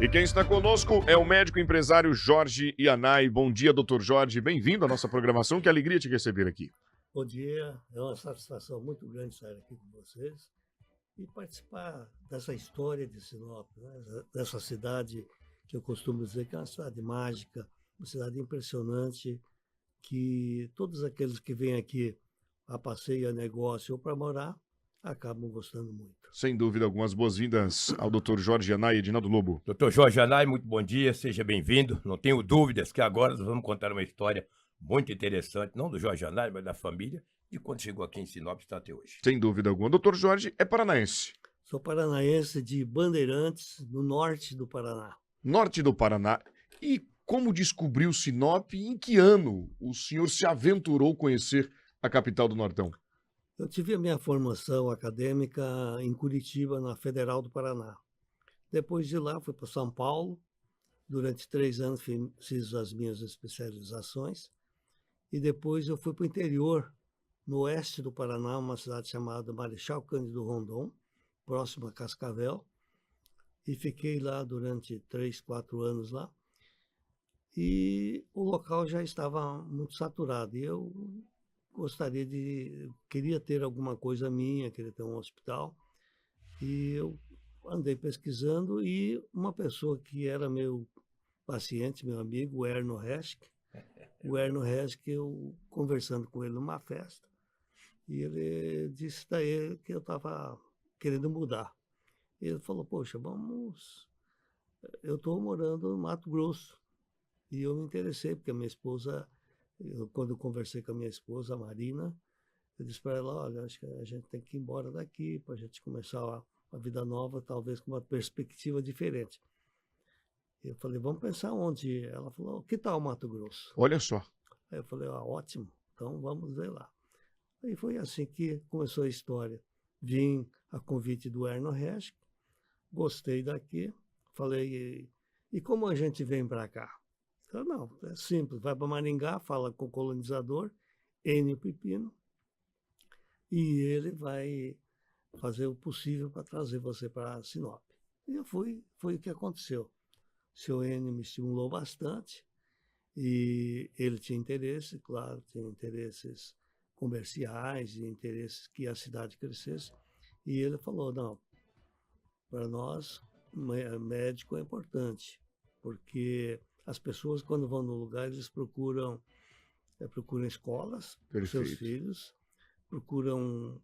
E quem está conosco é o médico empresário Jorge Yanai. Bom dia, doutor Jorge. Bem-vindo à nossa programação. Que alegria te receber aqui. Bom dia, é uma satisfação muito grande estar aqui com vocês e participar dessa história de Sinop, né? Dessa cidade que eu costumo dizer que é uma cidade mágica, uma cidade impressionante, que todos aqueles que vêm aqui a passeio, a negócio ou para morar, acabam gostando muito. Sem dúvida, algumas boas-vindas ao doutor Jorge Yanai e Edinaldo Lobo. Doutor Jorge Yanai, muito bom dia, seja bem-vindo. Não tenho dúvidas que agora nós vamos contar uma história muito interessante, não do Jorge Yanai, mas da família, de quando chegou aqui em Sinop e está até hoje. Sem dúvida alguma. Doutor Jorge é paranaense. Sou paranaense de Bandeirantes, no norte do Paraná. Norte do Paraná. E como descobriu Sinop e em que ano o senhor se aventurou conhecer a capital do Nortão? Eu tive a minha formação acadêmica em Curitiba, na Federal do Paraná. Depois de lá, fui para São Paulo. Durante 3 anos fiz as minhas especializações. E depois eu fui para o interior, no oeste do Paraná, uma cidade chamada Marechal Cândido Rondon, próximo a Cascavel. E fiquei lá durante 3, 4 anos lá. E o local já estava muito saturado. E eu queria ter alguma coisa minha, queria ter um hospital. E eu andei pesquisando e uma pessoa que era meu paciente, meu amigo, o Erno Reschke. O Erno Reschke, eu conversando com ele numa festa, e ele disse daí que eu estava querendo mudar. Ele falou, poxa, eu estou morando no Mato Grosso. E eu me interessei, porque a minha esposa, quando eu conversei com a minha esposa, a Marina, eu disse para ela, olha, acho que a gente tem que ir embora daqui para a gente começar uma vida nova, talvez com uma perspectiva diferente. Eu falei, vamos pensar onde? Ela falou, que tal Mato Grosso? Olha só. Aí eu falei, ótimo, então vamos ver lá. Aí foi assim que começou a história. Vim a convite do Erno Reschke, gostei daqui, falei, e como a gente vem para cá? Eu, não, é simples, vai para Maringá, fala com o colonizador, Enio Pipino, e ele vai fazer o possível para trazer você para Sinop. E eu fui, foi o que aconteceu. O seu Enio me estimulou bastante, e ele tinha interesse, claro, tinha interesses comerciais e interesses que a cidade crescesse, e ele falou, não, para nós, médico é importante, porque as pessoas, quando vão no lugar, eles procuram escolas para seus filhos, procuram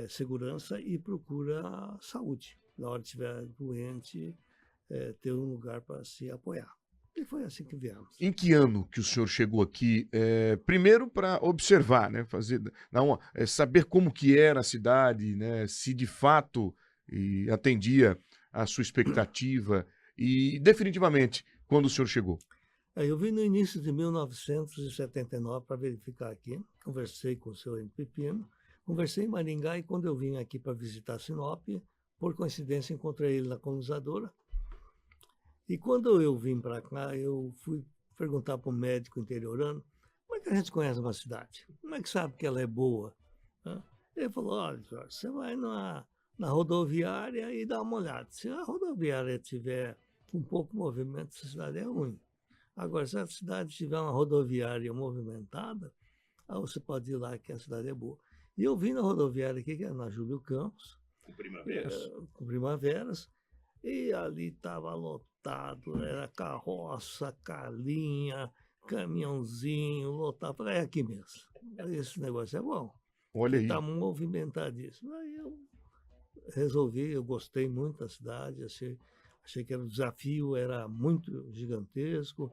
segurança e procuram saúde. Na hora que estiver doente, ter um lugar para se apoiar. E foi assim que viemos. Em que ano que o senhor chegou aqui? Primeiro para observar, né? Saber como que era a cidade, né? Se de fato atendia à sua expectativa e definitivamente quando o senhor chegou. Eu vim no início de 1979 para verificar aqui, conversei com o seu Enio Pipino, conversei em Maringá e quando eu vim aqui para visitar Sinop, por coincidência encontrei ele na colonizadora. E quando eu vim para cá, eu fui perguntar para um médico interiorano, como é que a gente conhece uma cidade? Como é que sabe que ela é boa? Ele falou, olha, Jorge, você vai na rodoviária e dá uma olhada. Se a rodoviária tiver um pouco de movimento, essa cidade é ruim. Agora, se a cidade tiver uma rodoviária movimentada, aí você pode ir lá que a cidade é boa. E eu vim na rodoviária aqui, que é na Júlio Campos. Com Primaveras. E ali estava lotado, era carroça, carlinha, caminhãozinho, lotado. Falei, é aqui mesmo. Esse negócio é bom. Olha aí. Está movimentadíssimo. Aí eu resolvi, eu gostei muito da cidade, achei que o desafio era muito gigantesco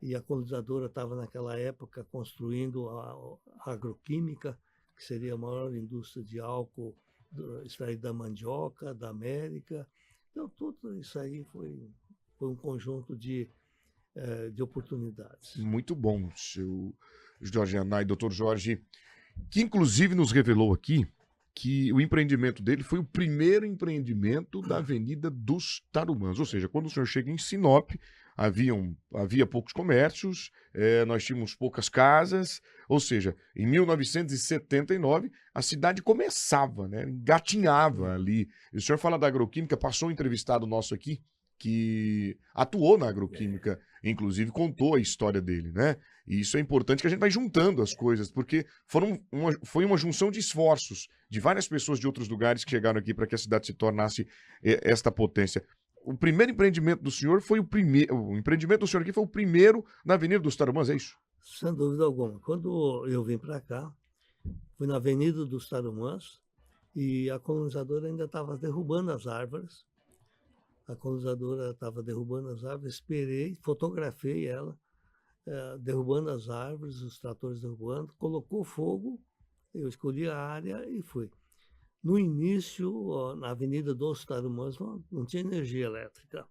e a colonizadora estava naquela época construindo a agroquímica, que seria a maior indústria de álcool extraído da mandioca, da América. Então, tudo isso aí foi um conjunto de oportunidades. Muito bom, seu Jorge Yanai, doutor Jorge, que inclusive nos revelou aqui que o empreendimento dele foi o primeiro empreendimento da Avenida dos Tarumãs. Ou seja, quando o senhor chega em Sinop, havia poucos comércios, nós tínhamos poucas casas, ou seja, em 1979 a cidade começava, né, engatinhava ali. E o senhor fala da agroquímica, passou um entrevistado nosso aqui, que atuou na agroquímica, inclusive contou a história dele, né? E isso é importante que a gente vai juntando as coisas, porque foi uma junção de esforços de várias pessoas de outros lugares que chegaram aqui para que a cidade se tornasse esta potência. O primeiro empreendimento do senhor foi o empreendimento do senhor aqui foi o primeiro na Avenida dos Tarumãs, é isso? Sem dúvida alguma. Quando eu vim para cá, fui na Avenida dos Tarumãs e a colonizadora ainda estava derrubando as árvores. A colonizadora estava derrubando as árvores, esperei, fotografei ela, derrubando as árvores, os tratores derrubando, colocou fogo, eu escolhi a área e fui. No início, na Avenida dos Tarumãs, não tinha energia elétrica.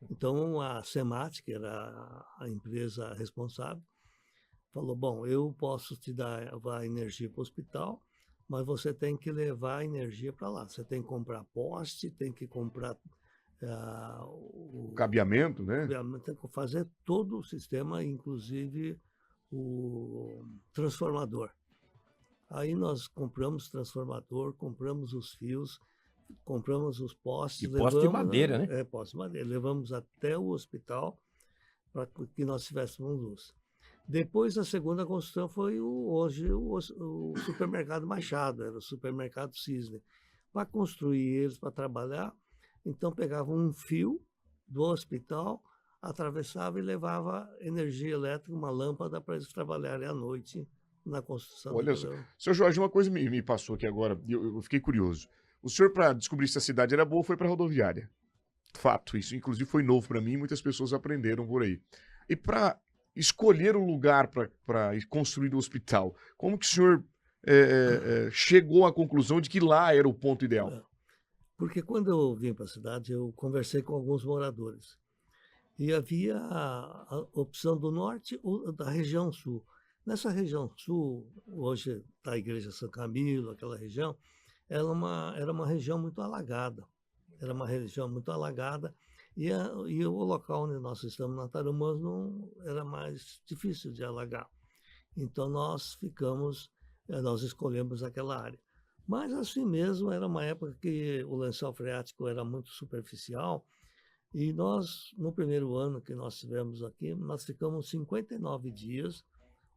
Então, a Semat, que era a empresa responsável, falou, bom, eu posso te dar a energia para o hospital, mas você tem que levar a energia para lá. Você tem que comprar poste, tem que comprar o cabeamento, né? Tem que fazer todo o sistema, inclusive o transformador. Aí nós compramos transformador, compramos os fios, compramos os postes. E poste de madeira, né? É, poste de madeira. Levamos até o hospital para que nós tivéssemos luz. Depois, a segunda construção foi hoje o supermercado Machado, era o supermercado Cisne. Para construir eles, para trabalhar, então pegava um fio do hospital, atravessava e levava energia elétrica, uma lâmpada para eles trabalharem à noite na construção. Olha só, seu Jorge, uma coisa me passou aqui agora, eu fiquei curioso. O senhor, para descobrir se a cidade era boa, foi para a rodoviária. Fato, isso inclusive foi novo para mim, muitas pessoas aprenderam por aí. E para escolher o lugar para construir o hospital, como que o senhor chegou à conclusão de que lá era o ponto ideal? Porque quando eu vim para a cidade, eu conversei com alguns moradores. E havia a opção do norte ou da região sul. Nessa região sul, hoje está a Igreja São Camilo, aquela região, era uma região muito alagada. Era uma região muito alagada e o local onde nós estamos, na Tarumãs, não era mais difícil de alagar. Então nós escolhemos aquela área. Mas assim mesmo, era uma época que o lençol freático era muito superficial e nós, no primeiro ano que nós tivemos aqui, nós ficamos 59 dias,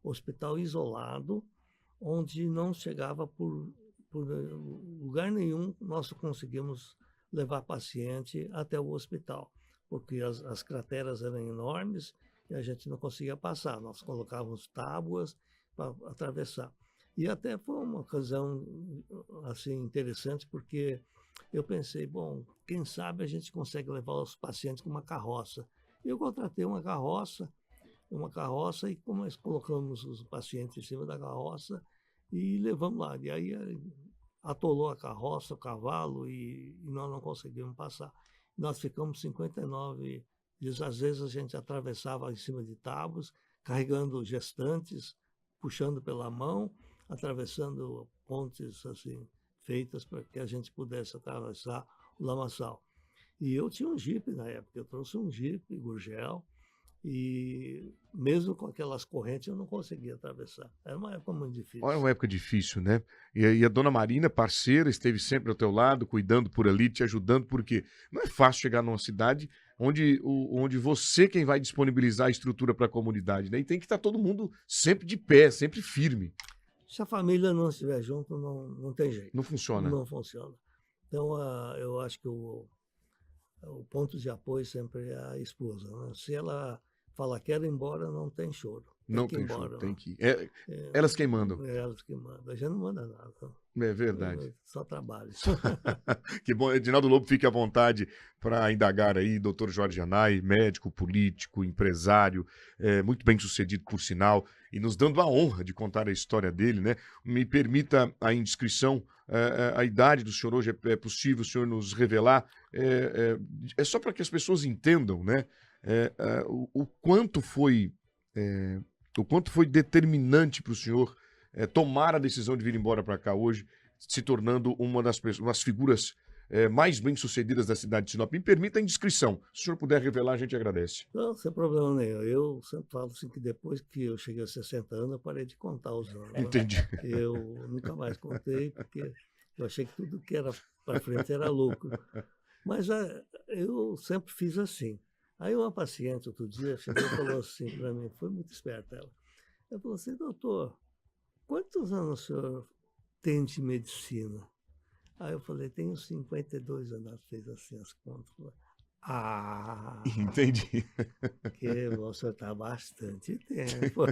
hospital isolado, onde não chegava por lugar nenhum, nós conseguimos levar paciente até o hospital, porque as crateras eram enormes e a gente não conseguia passar. Nós colocávamos tábuas para atravessar. E até foi uma ocasião assim, interessante, porque eu pensei, bom, quem sabe a gente consegue levar os pacientes com uma carroça. Eu contratei uma carroça e colocamos os pacientes em cima da carroça e levamos lá. E aí atolou a carroça, o cavalo, e nós não conseguimos passar. Nós ficamos 59 dias. Às vezes a gente atravessava em cima de tábuas, carregando gestantes, puxando pela mão, atravessando pontes assim, feitas para que a gente pudesse atravessar o lamaçal. E eu tinha um jipe na época, eu trouxe um jipe Gurgel, e mesmo com aquelas correntes eu não conseguia atravessar. Era uma época muito difícil. Olha, uma época difícil, né? E a dona Marina, parceira, esteve sempre ao teu lado, cuidando por ali, te ajudando, porque não é fácil chegar numa cidade onde você quem vai disponibilizar a estrutura para a comunidade, né? E tem que estar todo mundo sempre de pé, sempre firme. Se a família não estiver junto, não tem jeito. Não funciona. Não funciona. Então, eu acho que o ponto de apoio sempre é a esposa, né? Se ela fala quero ir embora, não tem choro. Não tem choro, tem que ir. Elas quem mandam. Elas que mandam. A gente não manda nada. É verdade. Só trabalho. Que bom. Edinaldo Lobo, fique à vontade para indagar aí, doutor Jorge Anai, médico, político, empresário, muito bem sucedido, por sinal, e nos dando a honra de contar a história dele, né? Me permita a indiscrição, a idade do senhor hoje, é possível o senhor nos revelar? É só para que as pessoas entendam, né? O quanto foi determinante para o senhor tomar a decisão de vir embora para cá hoje, se tornando uma das figuras mais bem-sucedidas da cidade de Sinop. Me permita a indiscrição. Se o senhor puder revelar, a gente agradece. Não, sem problema nenhum. Eu sempre falo assim que depois que eu cheguei aos 60 anos, eu parei de contar os anos. Entendi. Eu nunca mais contei, porque eu achei que tudo que era para frente era lucro. Mas eu sempre fiz assim. Aí uma paciente outro dia chegou e falou assim para mim, foi muito esperta ela. Ela falou assim, doutor, quantos anos o senhor tem de medicina? Aí eu falei, tenho 52 anos. Ela fez assim as contas. Falou, Entendi. que você está há bastante tempo.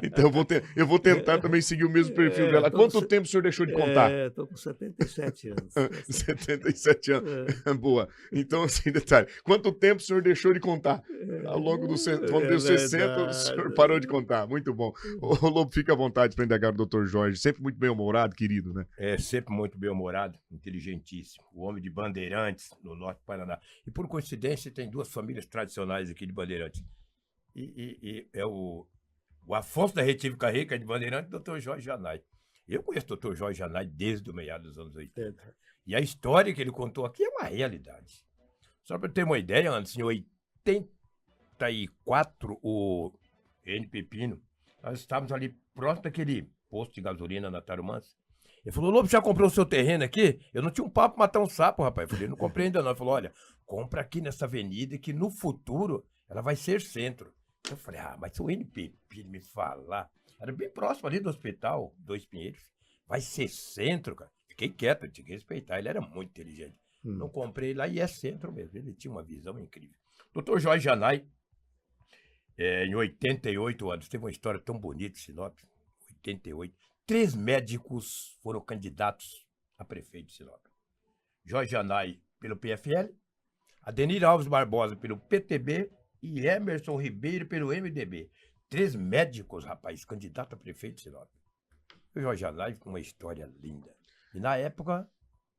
Então eu vou tentar também seguir o mesmo perfil dela. Quanto tempo o senhor deixou de contar? Estou com 77 anos. 77 anos. Boa. Então, assim, detalhe. Quanto tempo o senhor deixou de contar? Ao longo dos... Quando deu 60, o senhor parou de contar. Muito bom. O Lobo, fica à vontade para indagar o Dr. Jorge. Sempre muito bem-humorado, querido, né? É sempre muito bem-humorado, inteligentíssimo. O homem de Bandeirantes, no norte do Paraná. E por coincidência, tem duas famílias tradicionais aqui de Bandeirantes. E é o Afonso da Retífica Carreira, que é de Bandeirantes, e o Dr. Jorge Janai. Eu conheço o Dr. Jorge Janai desde o meado dos anos 80. E a história que ele contou aqui é uma realidade. Só para ter uma ideia, antes, em 84, o N. Pepino, nós estávamos ali próximo daquele posto de gasolina na Tarumãs. Ele falou, Lobo, já comprou o seu terreno aqui? Eu não tinha um papo pra matar um sapo, rapaz. Eu falei, não comprei ainda não. Ele falou, olha, compra aqui nessa avenida que no futuro ela vai ser centro. Eu falei, mas se o NPP me falar, era bem próximo ali do hospital, Dois Pinheiros, vai ser centro, cara. Fiquei quieto, eu tinha que respeitar, ele era muito inteligente. Não comprei lá e é centro mesmo, ele tinha uma visão incrível. Dr. Jorge Janai, em 88 anos, teve uma história tão bonita, Sinop, 88. 3 médicos foram candidatos a prefeito de Sinop. Jorge Janai pelo PFL, Adenir Alves Barbosa pelo PTB e Emerson Ribeiro pelo MDB. 3 médicos, rapaz, candidato a prefeito de Sinop. O Jorge Janai com uma história linda. E na época,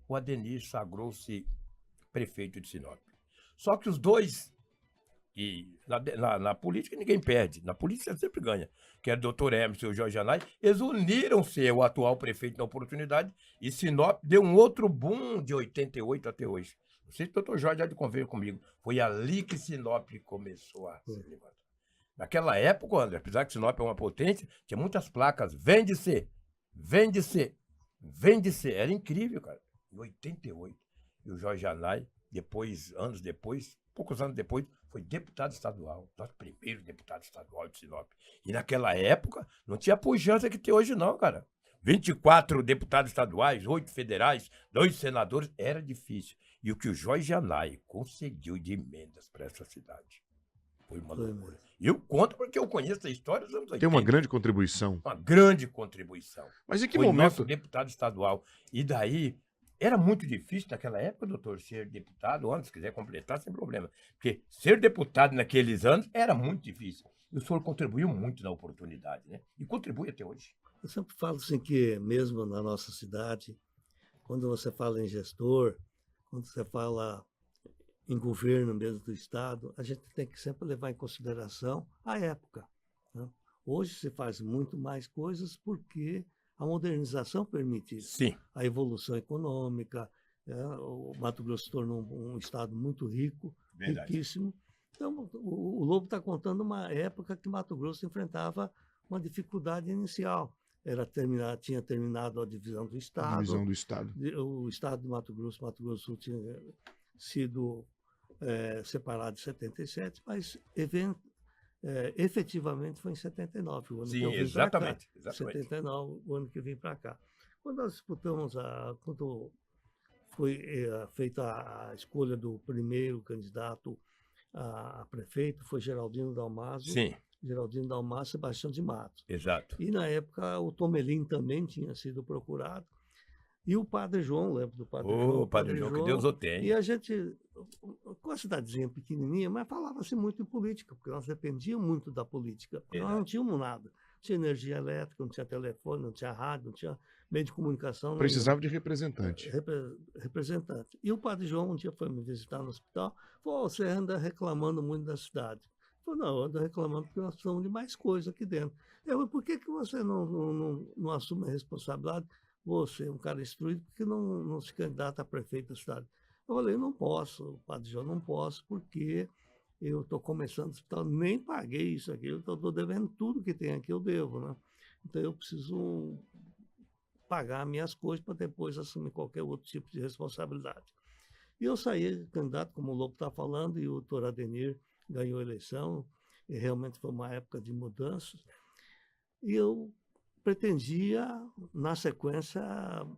o Adenir sagrou-se prefeito de Sinop. Só que os dois, e na política ninguém perde, na política sempre ganha, que era o doutor Emerson e o Jorge Janai, eles uniram-se o atual prefeito na oportunidade e Sinop deu um outro boom de 88 até hoje. Não sei se o doutor Jorge já de conver comigo. Foi ali que Sinop começou a se levantar. Naquela época, André, apesar que Sinop é uma potência, tinha muitas placas, vende-se, vende-se, vende-se. Era incrível, cara. Em 88. E o Jorge Janai, depois, anos depois, poucos anos depois, foi deputado estadual, nosso primeiro deputado estadual de Sinop. E naquela época, não tinha a pujança que tem hoje não, cara. 24 deputados estaduais, 8 federais, 2 senadores, era difícil. E o que o Jorge Janai conseguiu de emendas para essa cidade foi uma loucura. E eu conto porque eu conheço a história dos anos 80. Tem uma grande contribuição. Uma grande contribuição. Mas em que foi momento... nosso deputado estadual. E daí... Era muito difícil naquela época, doutor, ser deputado, ou se quiser completar, sem problema. Porque ser deputado naqueles anos era muito difícil. E o senhor contribuiu muito na oportunidade, né? E contribui até hoje. Eu sempre falo assim que, mesmo na nossa cidade, quando você fala em gestor, quando você fala em governo mesmo do Estado, a gente tem que sempre levar em consideração a época, né? Hoje se faz muito mais coisas porque... a modernização permite isso. Sim. A evolução econômica, o Mato Grosso se tornou um estado muito rico, Verdade. riquíssimo. Então, o Lobo está contando uma época que Mato Grosso enfrentava uma dificuldade inicial. Tinha terminado a divisão do Estado. Divisão do Estado. O Estado do Mato Grosso do Sul tinha sido separado em 77, mas efetivamente foi em 79, o ano Sim, que eu vim exatamente, para cá. exatamente. 79, o ano que eu vim para cá. Quando nós disputamos, quando foi feita a escolha do primeiro candidato a prefeito, foi Geraldino Dalmaso. Sim. Geraldino Dalmaso e Sebastião de Matos. Exato. E na época o Tomelin também tinha sido procurado. E o Padre João, lembro do Padre João? O Padre João, que Deus o tenha. E a gente, com a cidadezinha pequenininha, mas falava-se muito em política, porque nós dependíamos muito da política. Porque nós não tínhamos nada. Não tinha energia elétrica, não tinha telefone, não tinha rádio, não tinha meio de comunicação. Precisava de representante. Representante. E o Padre João um dia foi me visitar no hospital, falou, você anda reclamando muito da cidade. Eu falei, não, eu ando reclamando porque nós precisamos de mais coisa aqui dentro. Eu falei, por que você não assume a responsabilidade? Você é um cara instruído, porque não se candidata a prefeito da cidade? Eu falei, não posso, Padre João, não posso, porque eu estou começando o hospital, nem paguei isso aqui, eu estou devendo tudo que tem aqui, eu devo, né? Então eu preciso pagar minhas coisas para depois assumir qualquer outro tipo de responsabilidade. E eu saí candidato, como o Lobo está falando, e o doutor Ademir ganhou a eleição, e realmente foi uma época de mudanças. E eu pretendia, na sequência,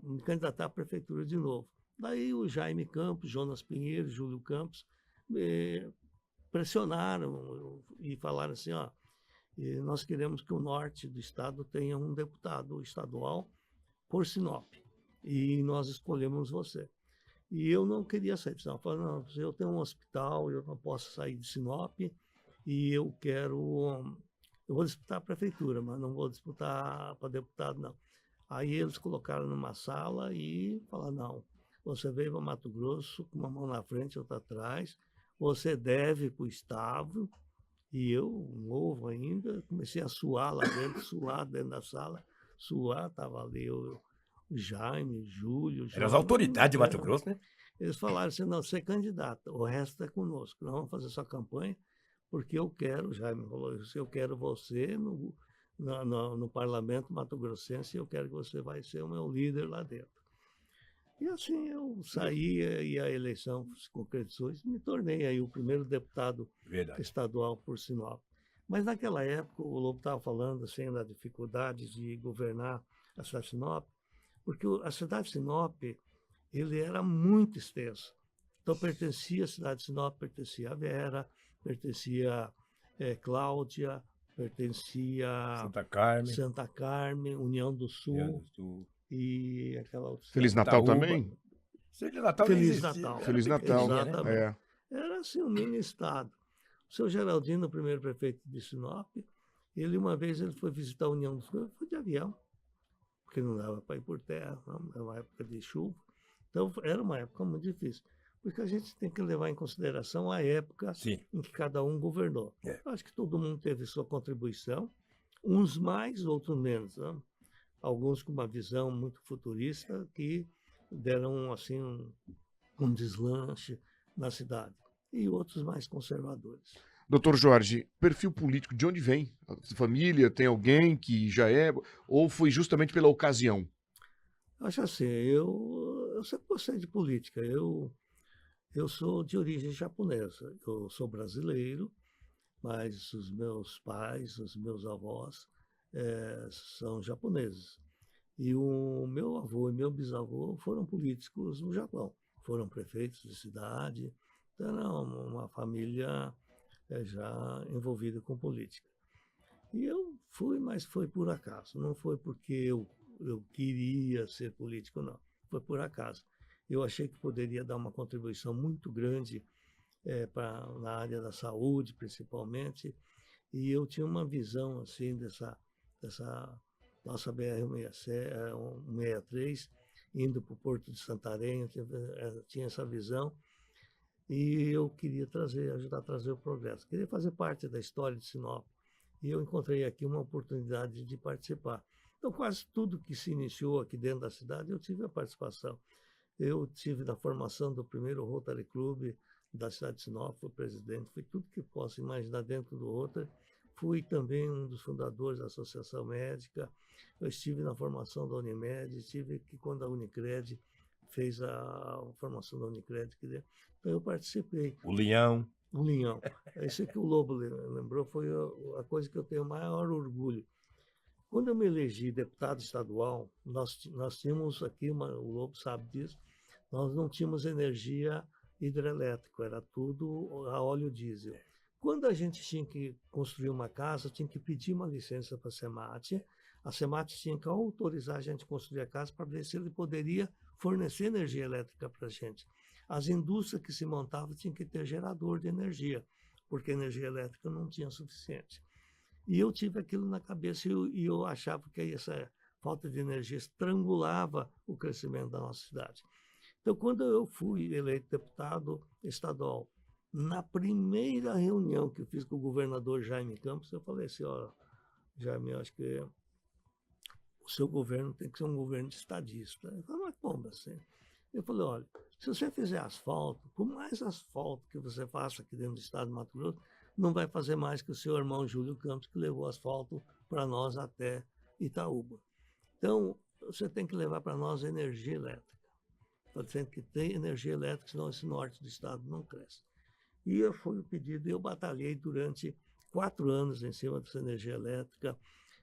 me candidatar à prefeitura de novo. Daí o Jaime Campos, Jonas Pinheiro, Júlio Campos pressionaram e falaram assim, ó, nós queremos que o norte do estado tenha um deputado estadual por Sinop, e nós escolhemos você. E eu não queria sair de Sinop. Eu falei, não, eu tenho um hospital, eu não posso sair de Sinop, e eu vou disputar a prefeitura, mas não vou disputar para deputado, não. Aí eles colocaram numa sala e falaram, não, você veio para Mato Grosso com uma mão na frente e outra atrás, você deve para o Estado. E eu, novo ainda, comecei a suar lá dentro, suar dentro da sala, suar, estava ali o Jaime, Júlio. Eram as autoridades de Mato Grosso, né? Eles falaram assim, não, você é candidato, o resto é conosco, nós vamos fazer sua campanha, porque eu quero, o Jaime falou isso, eu quero você no parlamento mato-grossense, eu quero que você vai ser o meu líder lá dentro. E assim eu saí e a eleição se concretizou e me tornei aí o primeiro deputado estadual por Sinop. Mas naquela época, o Lobo estava falando assim, da dificuldade de governar a cidade de Sinop, porque a cidade de Sinop, ele era muito extenso. Então pertencia à cidade de Sinop, pertencia a Vera, pertencia Cláudia, pertencia Santa Carmen, União do Sul. E aquela outra. Feliz Natal também? Feliz Natal. Feliz Natal. Feliz Natal. Exatamente. Era assim um mini estado. O seu Geraldino, o primeiro prefeito de Sinop, uma vez ele foi visitar a União dos Sul, foi de avião, porque não dava para ir por terra, não, era uma época de chuva. Então era uma época muito difícil, porque a gente tem que levar em consideração a época em que cada um governou. Eu acho que todo mundo teve sua contribuição, uns mais, outros menos, né? Alguns com uma visão muito futurista que deram assim um deslanche na cidade, e outros mais conservadores. Doutor Jorge, perfil político, de onde vem? A família tem alguém que já é, ou foi justamente pela ocasião? Acho assim, eu sempre gostei de política, eu sou de origem japonesa, eu sou brasileiro, mas os meus pais, os meus avós, são japoneses. E o meu avô e meu bisavô foram políticos no Japão, foram prefeitos de cidade, então era uma família já envolvida com política. E eu fui, mas foi por acaso, não foi porque eu queria ser político, não, foi por acaso. Eu achei que poderia dar uma contribuição muito grande na área da saúde, principalmente, e eu tinha uma visão assim dessa nossa BR-163, indo para o Porto de Santarém, eu tinha essa visão, e eu queria ajudar a trazer o progresso. Queria fazer parte da história de Sinop, e eu encontrei aqui uma oportunidade de participar. Então, quase tudo que se iniciou aqui dentro da cidade, eu tive a participação. Eu tive na formação do primeiro Rotary Club da cidade de Sinop, fui presidente, fui tudo que posso imaginar dentro do Rotary. Fui também um dos fundadores da Associação Médica. Eu estive na formação da Unimed, estive aqui quando a Unicred fez a formação da Unicred. Então eu participei. O Leão. Esse que o Lobo lembrou foi a coisa que eu tenho maior orgulho. Quando eu me elegi deputado estadual, nós tínhamos aqui, o Lobo sabe disso, nós não tínhamos energia hidrelétrica, era tudo a óleo diesel. Quando a gente tinha que construir uma casa, tinha que pedir uma licença para a SEMAT tinha que autorizar a gente a construir a casa para ver se ele poderia fornecer energia elétrica para a gente. As indústrias que se montavam tinham que ter gerador de energia, porque a energia elétrica não tinha suficiente. E eu tive aquilo na cabeça e eu achava que essa falta de energia estrangulava o crescimento da nossa cidade. Então, quando eu fui eleito deputado estadual, na primeira reunião que eu fiz com o governador Jaime Campos, eu falei assim, ó, Jaime, eu acho que o seu governo tem que ser um governo estadista. Ele falou, mas como assim? Eu falei, olha, se você fizer asfalto, por mais asfalto que você faça aqui dentro do estado de Mato Grosso, não vai fazer mais que o seu irmão Júlio Campos, que levou asfalto para nós até Itaúba. Então, você tem que levar para nós energia elétrica. Tem que ter energia elétrica, senão esse norte do estado não cresce. E foi o pedido, eu batalhei durante 4 anos em cima dessa energia elétrica.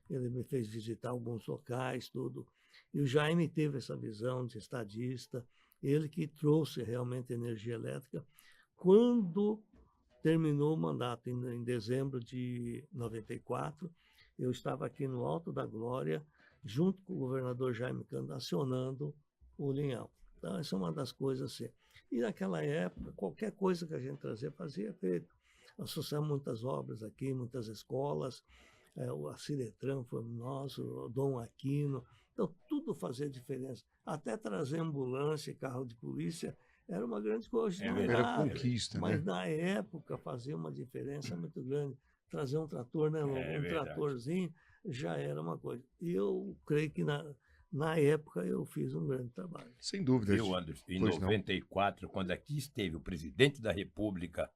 Ele me fez visitar alguns locais, tudo. E o Jaime teve essa visão de estadista, ele que trouxe realmente energia elétrica. Quando terminou o mandato, em dezembro de 94, eu estava aqui no Alto da Glória, junto com o governador Jaime Cano, acionando o Linhão. Então, essa é uma das coisas assim. E naquela época, qualquer coisa que a gente trazia, fazia feito. Associamos muitas obras aqui, muitas escolas, a Ciretran foi nosso, o Dom Aquino. Então, tudo fazia diferença. Até trazer ambulância e carro de polícia era uma grande coisa. Não Era nada, conquista, mas né? na época fazia uma diferença muito grande. Trazer um trator, né, um verdade. tratorzinho, já era uma coisa. E eu creio que na época eu fiz um grande trabalho. Sem dúvida. Viu, Anderson? Em Pois não. 94, quando aqui esteve o presidente da República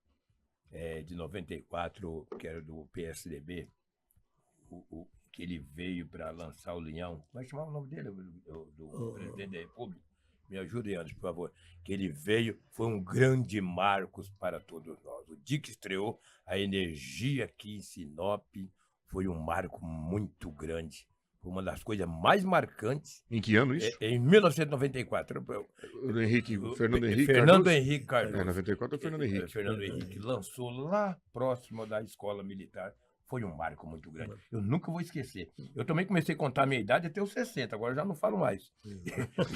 de 94, que era do PSDB, que ele veio para lançar o Linhão. Como é que chamava o nome dele, do presidente da República? Me ajude, Anderson, por favor. Que ele veio, foi um grande marco para todos nós. O dia que estreou a energia aqui em Sinop foi um marco muito grande. Foi uma das coisas mais marcantes. Em que ano isso? Em 1994. O Henrique, o Fernando Henrique Fernando Cardoso? Henrique Cardoso. 94 é o Fernando Henrique. Fernando Henrique lançou lá próximo da escola militar. Foi um marco muito grande. Eu nunca vou esquecer. Eu também comecei a contar a minha idade até os 60, agora eu já não falo mais.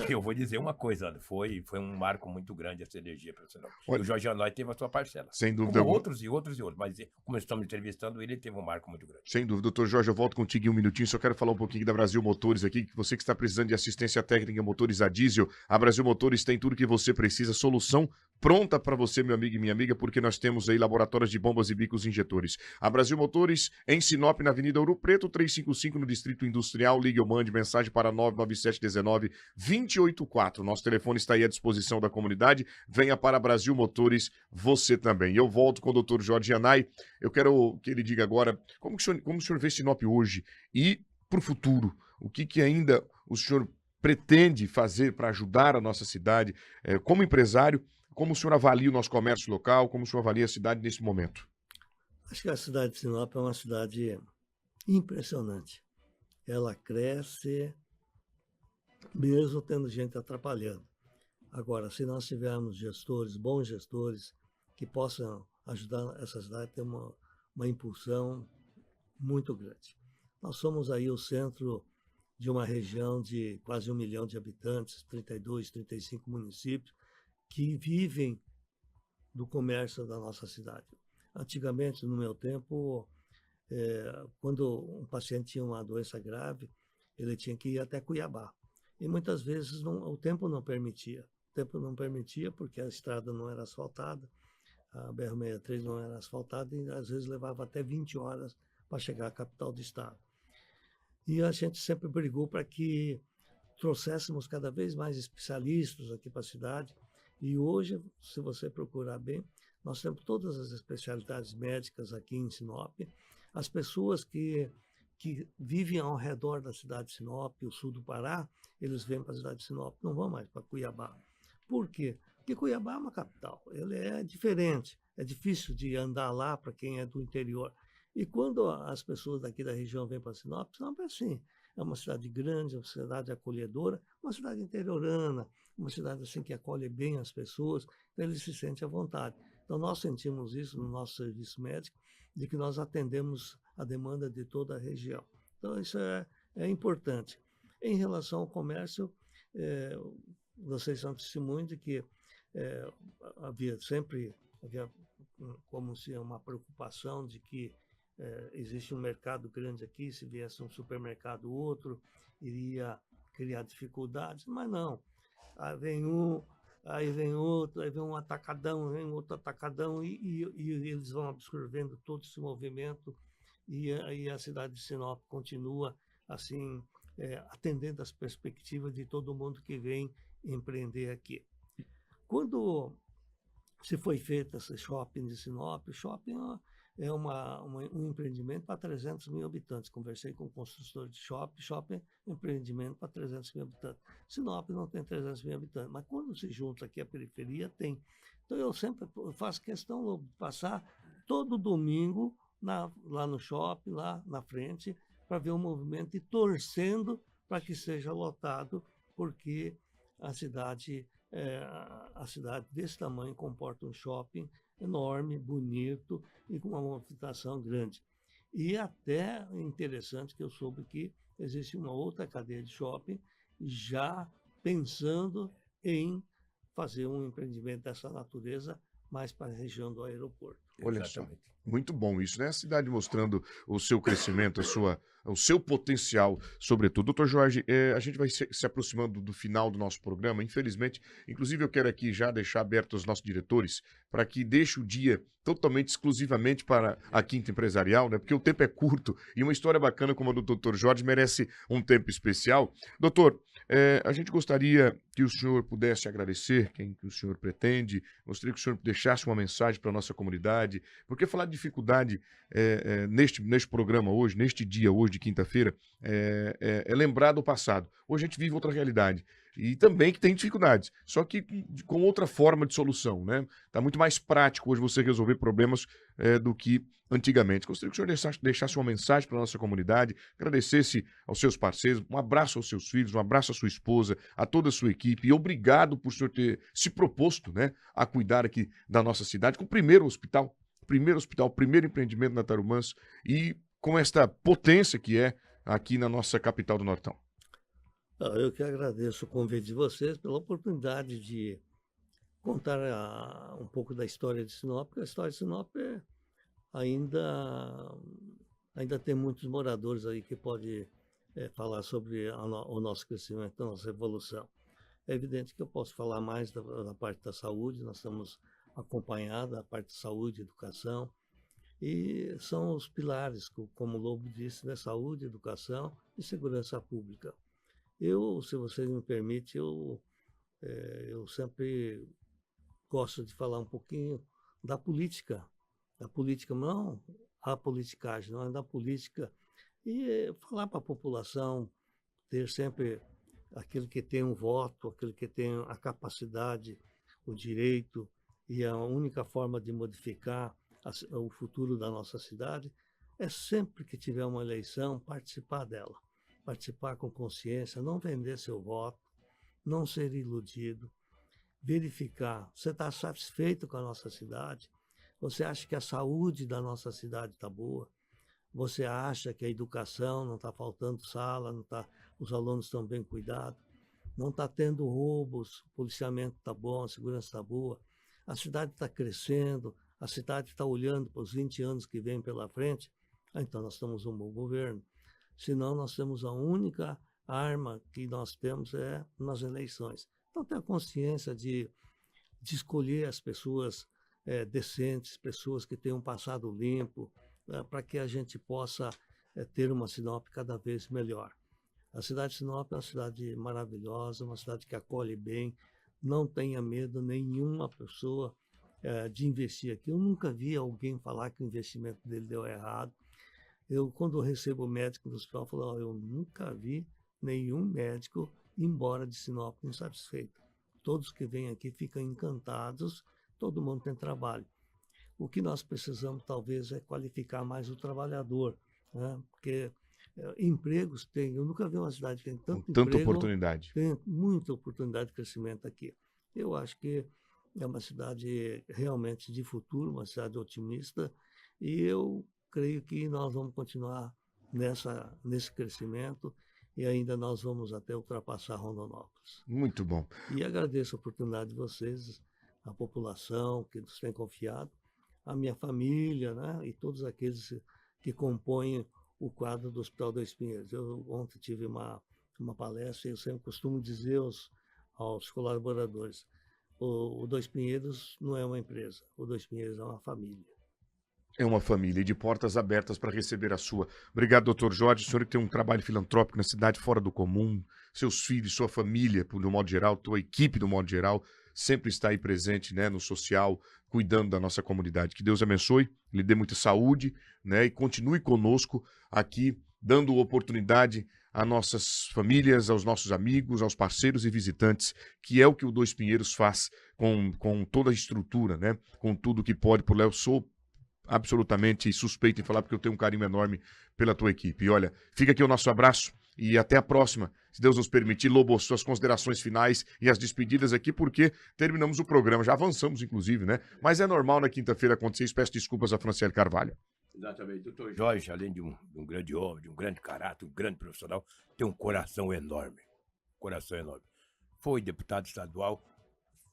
Eu vou dizer uma coisa, foi um marco muito grande essa energia para Sinop. Olha, O Jorge Anoy teve a sua parcela. Sem dúvida Como alguma. outros e outros e outros. Mas como estamos entrevistando ele, teve um marco muito grande. Sem dúvida, doutor Jorge, eu volto contigo em um minutinho, só quero falar um pouquinho da Brasil Motores aqui, que você que está precisando de assistência técnica em motores a diesel, a Brasil Motores tem tudo que você precisa, solução pronta para você, meu amigo e minha amiga, porque nós temos aí laboratórios de bombas e bicos injetores. A Brasil Motores, em Sinop, na Avenida Ouro Preto, 355, no Distrito Industrial, ligue ou mande mensagem para 99719-284. Nosso telefone está aí à disposição da comunidade, venha para a Brasil Motores, você também. Eu volto com o doutor Jorge Anay, eu quero que ele diga agora como o senhor vê Sinop hoje e para o futuro, o que ainda o senhor pretende fazer para ajudar a nossa cidade como empresário, como o senhor avalia o nosso comércio local, como o senhor avalia a cidade nesse momento? Acho que a cidade de Sinop é uma cidade impressionante. Ela cresce mesmo tendo gente atrapalhando. Agora, se nós tivermos gestores, bons gestores, que possam ajudar essa cidade a ter uma impulsão muito grande. Nós somos aí o centro de uma região de quase 1 milhão de habitantes, 32, 35 municípios, que vivem do comércio da nossa cidade. Antigamente, no meu tempo, quando um paciente tinha uma doença grave, ele tinha que ir até Cuiabá. E muitas vezes o tempo não permitia. O tempo não permitia porque a estrada não era asfaltada, a BR-63 não era asfaltada e às vezes levava até 20 horas para chegar à capital do estado. E a gente sempre brigou para que trouxéssemos cada vez mais especialistas aqui para a cidade. E hoje, se você procurar bem, nós temos todas as especialidades médicas aqui em Sinop. As pessoas que vivem ao redor da cidade de Sinop, o sul do Pará, eles vêm para a cidade de Sinop, não vão mais para Cuiabá. Por quê? Porque Cuiabá é uma capital, ele é diferente, é difícil de andar lá para quem é do interior. E quando as pessoas daqui da região vêm para Sinop é assim, é uma cidade grande, é uma cidade acolhedora, uma cidade interiorana, uma cidade assim que acolhe bem as pessoas, então eles se sentem à vontade. Então nós sentimos isso no nosso serviço médico, de que nós atendemos a demanda de toda a região. Então isso é importante. Em relação ao comércio, vocês são testemunhas de que havia como se uma preocupação de que existe um mercado grande aqui, se viesse um supermercado outro, iria criar dificuldades, mas não. Aí vem um, aí vem outro, aí vem um atacadão, vem outro atacadão, e eles vão absorvendo todo esse movimento, e aí a cidade de Sinop continua assim, atendendo às perspectivas de todo mundo que vem empreender aqui. Quando se foi feito esse shopping de Sinop, o shopping é um empreendimento para 300 mil habitantes. Conversei com o construtor de shopping é um empreendimento para 300 mil habitantes. Sinop não tem 300 mil habitantes, mas quando se junta aqui a periferia, tem. Então eu sempre faço questão de passar todo domingo lá no shopping, lá na frente, para ver o movimento e torcendo para que seja lotado, porque a cidade desse tamanho comporta um shopping enorme, bonito e com uma movimentação grande. E até interessante que eu soube que existe uma outra cadeia de shopping já pensando em fazer um empreendimento dessa natureza mais para a região do aeroporto. Olha Exatamente. só, muito bom isso, né? A cidade mostrando o seu crescimento, o seu potencial, sobretudo. Doutor Jorge, a gente vai se aproximando do final do nosso programa, infelizmente. Inclusive, eu quero aqui já deixar aberto aos nossos diretores para que deixe o dia totalmente, exclusivamente para a Quinta Empresarial, né? Porque o tempo é curto e uma história bacana como a do doutor Jorge merece um tempo especial. Doutor, a gente gostaria que o senhor pudesse agradecer quem que o senhor pretende, gostaria que o senhor deixasse uma mensagem para a nossa comunidade, porque falar de dificuldade neste programa hoje, neste dia hoje de quinta-feira, é lembrar do passado. Hoje a gente vive outra realidade e também que tem dificuldades, só que com outra forma de solução, né? Tá muito mais prático hoje você resolver problemas do que antigamente. Gostaria que o senhor deixasse uma mensagem para a nossa comunidade, agradecesse aos seus parceiros, um abraço aos seus filhos, um abraço à sua esposa, a toda a sua equipe, e obrigado por o senhor ter se proposto, né, a cuidar aqui da nossa cidade, com o primeiro hospital, primeiro empreendimento na Tarumãs, e com esta potência que é aqui na nossa capital do Nortão. Eu que agradeço o convite de vocês pela oportunidade de contar um pouco da história de Sinop, porque a história de Sinop ainda tem muitos moradores aí que podem falar sobre o nosso crescimento, a nossa evolução. É evidente que eu posso falar mais da parte da saúde, nós estamos acompanhados, a parte de saúde, educação, e são os pilares, como o Lobo disse, né? Saúde, educação e segurança pública. Se vocês me permitem, eu sempre gosto de falar um pouquinho da política, não a politicagem, não é da política, e falar para a população ter sempre aquele que tem um voto, aquele que tem a capacidade, o direito e a única forma de modificar o futuro da nossa cidade é sempre que tiver uma eleição participar dela. Participar com consciência, não vender seu voto, não ser iludido, verificar, você está satisfeito com a nossa cidade? Você acha que a saúde da nossa cidade está boa? Você acha que a educação não está faltando sala, os alunos estão bem cuidados? Não está tendo roubos, o policiamento está bom, a segurança está boa? A cidade está crescendo, a cidade está olhando para os 20 anos que vêm pela frente? Então nós temos um bom governo. Senão nós temos a única arma que nós temos nas eleições. Então ter a consciência de escolher as pessoas decentes, pessoas que tenham um passado limpo, para que a gente possa ter uma Sinop cada vez melhor. A cidade de Sinop é uma cidade maravilhosa, uma cidade que acolhe bem, não tenha medo nenhuma pessoa de investir aqui. Eu nunca vi alguém falar que o investimento dele deu errado. Quando eu recebo médico do hospital, eu falo, eu nunca vi nenhum médico ir embora de Sinop insatisfeito. Todos que vêm aqui ficam encantados, todo mundo tem trabalho. O que nós precisamos, talvez, é qualificar mais o trabalhador, né? Porque empregos tem. Eu nunca vi uma cidade que tem tanto emprego. Tanta oportunidade. Tem muita oportunidade de crescimento aqui. Eu acho que é uma cidade realmente de futuro, uma cidade otimista, e eu creio que nós vamos continuar nesse crescimento e ainda nós vamos até ultrapassar Rondonópolis. Muito bom. E agradeço a oportunidade de vocês, a população que nos tem confiado, a minha família, né, e todos aqueles que compõem o quadro do Hospital Dois Pinheiros. Eu ontem tive uma palestra e eu sempre costumo dizer aos colaboradores, o Dois Pinheiros não é uma empresa, o Dois Pinheiros é uma família. É uma família e de portas abertas para receber a sua. Obrigado, doutor Jorge. O senhor que tem um trabalho filantrópico na cidade fora do comum, seus filhos, sua família, de um modo geral, tua equipe, de um modo geral, sempre está aí presente, né, no social, cuidando da nossa comunidade. Que Deus abençoe, lhe dê muita saúde, né, e continue conosco aqui, dando oportunidade a nossas famílias, aos nossos amigos, aos parceiros e visitantes, que é o que o Dois Pinheiros faz com toda a estrutura, né, com tudo que pode. Por Léo, sou absolutamente suspeito em falar, porque eu tenho um carinho enorme pela tua equipe. E olha, fica aqui o nosso abraço e até a próxima, se Deus nos permitir. Lobo, suas considerações finais e as despedidas aqui, porque terminamos o programa, já avançamos inclusive, né? Mas é normal na quinta-feira acontecer isso. Peço desculpas a Franciele Carvalho. Exatamente. Doutor Jorge, além de um grande homem, de um grande caráter, um grande profissional, tem um coração enorme. Coração enorme. Foi deputado estadual,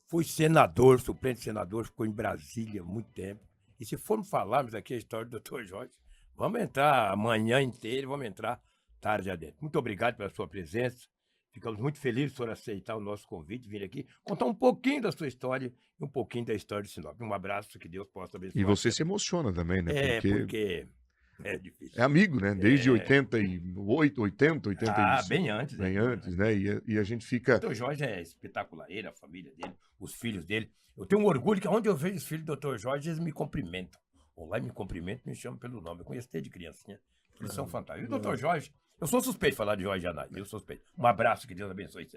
foi senador, suplente senador, ficou em Brasília há muito tempo. E se formos falarmos aqui a história do doutor Jorge, vamos entrar a manhã inteira, vamos entrar tarde adentro. Muito obrigado pela sua presença. Ficamos muito felizes por aceitar o nosso convite, vir aqui, contar um pouquinho da sua história e um pouquinho da história de Sinop. Um abraço, que Deus possa abençoar. E você se emociona também, né? Porque é difícil. É amigo, né? Desde 88, 80, 85. Bem antes. Bem antes, né? E a gente fica... O doutor Jorge é espetacular, ele, a família dele, os filhos dele. Eu tenho um orgulho que onde eu vejo os filhos do doutor Jorge, eles me cumprimentam. Ou lá me cumprimentam, me chamam pelo nome. Eu conheço desde criancinha. Eles são fantásticos. E o doutor Jorge, eu sou suspeito de falar de Jorge Anais, eu sou suspeito. Um abraço, que Deus abençoe sempre.